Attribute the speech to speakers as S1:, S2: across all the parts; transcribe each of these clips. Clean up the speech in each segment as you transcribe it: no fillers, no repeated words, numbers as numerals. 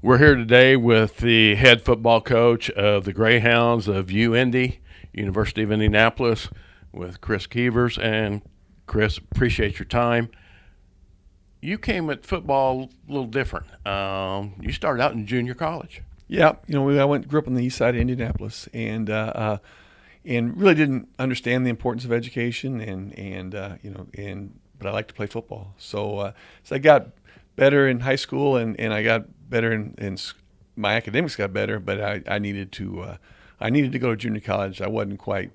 S1: We're here today with the head football coach of the Greyhounds of UIndy, University of Indianapolis, with Chris Keevers. And Chris, appreciate your time. You came at football a little different. You started out in junior college.
S2: Yeah, I grew up on the east side of Indianapolis, and really didn't understand the importance of education, but I like to play football. So I got better in high school, and I got better in my academics got better, but I needed to go to junior college. I wasn't quite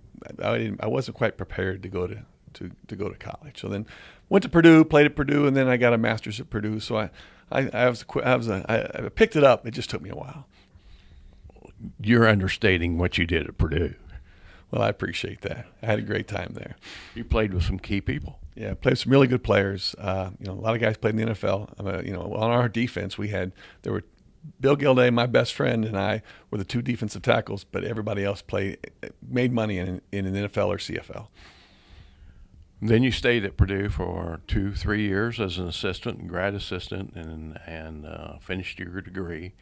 S2: prepared to go to college. So then went to Purdue, played at Purdue, and then I got a master's at Purdue. So I picked it up. It just took me a while.
S1: You're understating what you did at Purdue.
S2: Well, I appreciate that. I had a great time there.
S1: You played with some key people.
S2: Yeah, played with some really good players. A lot of guys played in the NFL. On our defense, there were Bill Gilday, my best friend, and I were the two defensive tackles, but everybody else made money in an NFL or CFL.
S1: Then you stayed at Purdue for 2-3 years as an assistant, grad assistant, and finished your degree,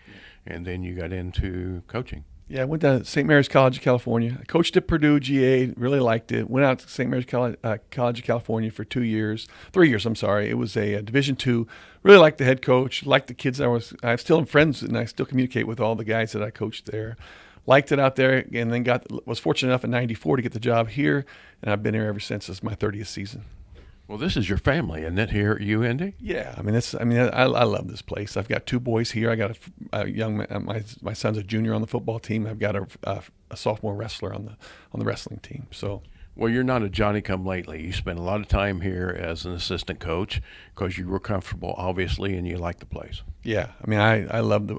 S1: and then you got into coaching.
S2: Yeah, I went to St. Mary's College of California. I coached at Purdue GA, really liked it. Went out to St. Mary's College of California for 3 years. It was a Division II. Really liked the head coach, liked the kids. I still am friends, and I still communicate with all the guys that I coached there. Liked it out there, and then was fortunate enough in '94 to get the job here, and I've been here ever since. It's my 30th season.
S1: Well, this is your family, isn't it, here at UIndy?
S2: Yeah, I love this place. I've got two boys here. I got a young man. My son's a junior on the football team. I've got a sophomore wrestler on the wrestling team. So,
S1: well, you're not a Johnny-come-lately. You spent a lot of time here as an assistant coach because you were comfortable, obviously, and you liked the place.
S2: Yeah, I love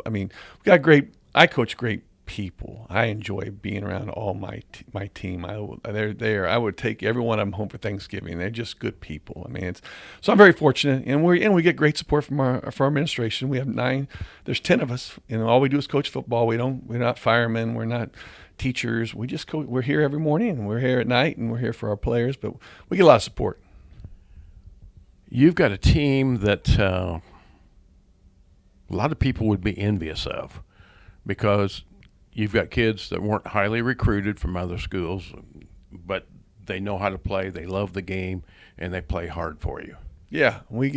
S2: I coach great people. I enjoy being around all my team. I would take every one of them home for Thanksgiving. They're just good people. So I'm very fortunate, and we get great support from our administration. We have 9. There's 10 of us. All we do is coach football. We're not firemen. We're not teachers. We just coach. We're here every morning, and we're here at night, and we're here for our players. But we get a lot of support.
S1: You've got a team that a lot of people would be envious of, because you've got kids that weren't highly recruited from other schools, but they know how to play, they love the game, and they play hard for you.
S2: Yeah, we're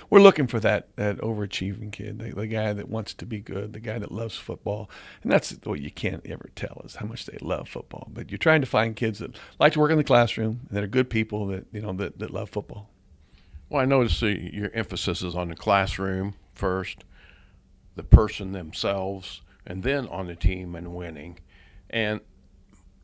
S2: looking for that overachieving kid, the guy that wants to be good, the guy that loves football. And that's what you can't ever tell, is how much they love football. But you're trying to find kids that like to work in the classroom, and that are good people that love football.
S1: Well, I notice your emphasis is on the classroom first, the person themselves, and then on the team and winning. And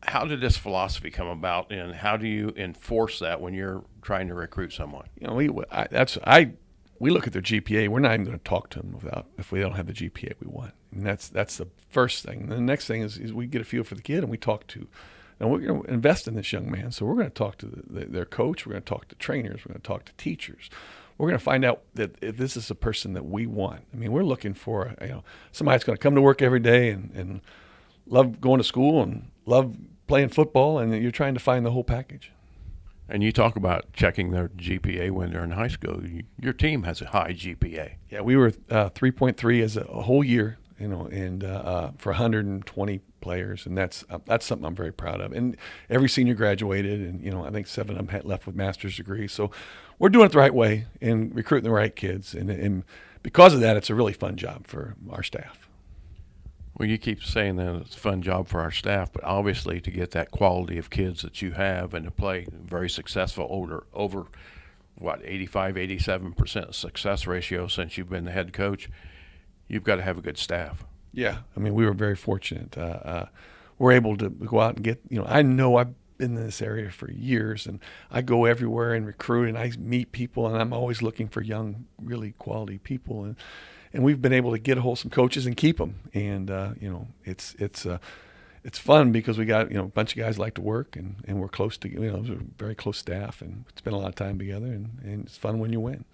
S1: how did this philosophy come about, and how do you enforce that when you're trying to recruit someone?
S2: We look at their GPA. We're not even going to talk to them if we don't have the GPA we want. And that's the first thing. And the next thing is we get a feel for the kid, and we're going to invest in this young man. So we're going to talk to their coach. We're going to talk to trainers. We're going to talk to teachers. We're going to find out that if this is a person that we want. We're looking for somebody that's going to come to work every day and love going to school and love playing football, and you're trying to find the whole package.
S1: And you talk about checking their GPA when they're in high school. Your team has a high GPA.
S2: Yeah, we were 3.3 as a whole year, and for 120 players, and that's something I'm very proud of. And every senior graduated, and I think 7 of them had left with master's degrees. So we're doing it the right way and recruiting the right kids, and because of that, it's a really fun job for our staff.
S1: Well, you keep saying that it's a fun job for our staff, but obviously to get that quality of kids that you have and to play very successful over 85-87% success ratio since you've been the head coach, you've got to have a good staff.
S2: Yeah, we were very fortunate. We're able to go out and get, I know I've been in this area for years, and I go everywhere and recruit, and I meet people, and I'm always looking for young, really quality people, and we've been able to get a hold of some coaches and keep them. And it's fun because we got a bunch of guys like to work, and we're close to it's a very close staff, and spend a lot of time together, and it's fun when you win.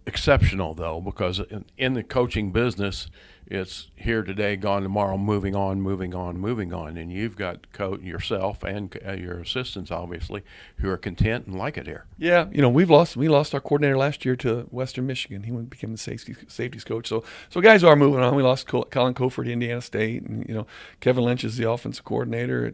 S1: exceptional, though, because in the coaching business, it's here today, gone tomorrow, moving on, moving on, moving on. And you've got yourself and your assistants, obviously, who are content and like it here.
S2: Yeah, we lost our coordinator last year to Western Michigan. He became the safeties coach. So guys are moving on. We lost Colin Cofer to Indiana State, and Kevin Lynch is the offensive coordinator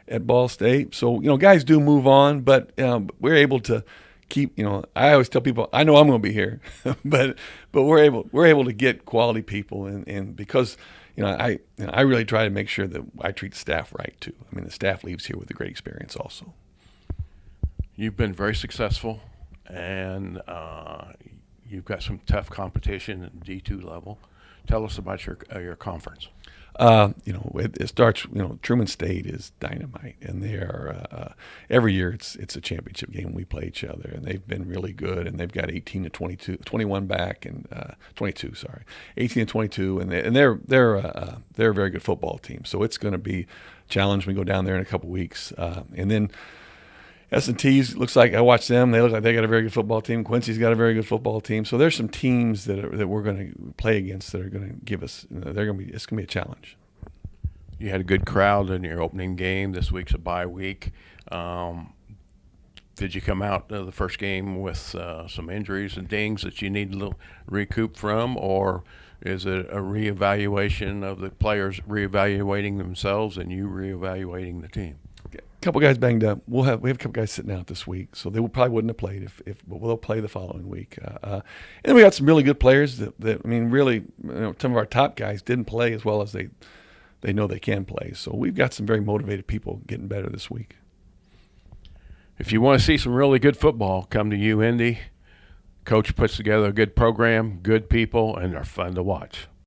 S2: at Ball State. So guys do move on, but we're able to keep. I always tell people, I know I'm going to be here, but we're able to get quality people, and because I really try to make sure that I treat the staff right too. I mean, the staff leaves here with a great experience also.
S1: You've been very successful, and you've got some tough competition at D2 level. Tell us about your conference.
S2: It starts. Truman State is dynamite, and they are every year it's a championship game. We play each other, and they've been really good. And they've got 18 to 22, 21 back, and 22. Sorry, 18 to 22, and they're a very good football team. So it's going to be a challenge. We go down there in a couple weeks, and then S&T's looks like, I watch them. They look like they got a very good football team. Quincy's got a very good football team. So there's some teams that we're going to play against that are going to give us. It's going to be a challenge.
S1: You had a good crowd in your opening game. This week's a bye week. Did you come out the first game with some injuries and dings that you need to recoup from, or is it a reevaluation of the players reevaluating themselves and you reevaluating the team?
S2: A couple guys banged up. We have a couple guys sitting out this week, so they probably wouldn't have played but they'll play the following week. And we got some really good players that really, some of our top guys didn't play as well as they know they can play. So we've got some very motivated people getting better this week.
S1: If you want to see some really good football, come to UIndy. Coach puts together a good program, good people, and they're fun to watch.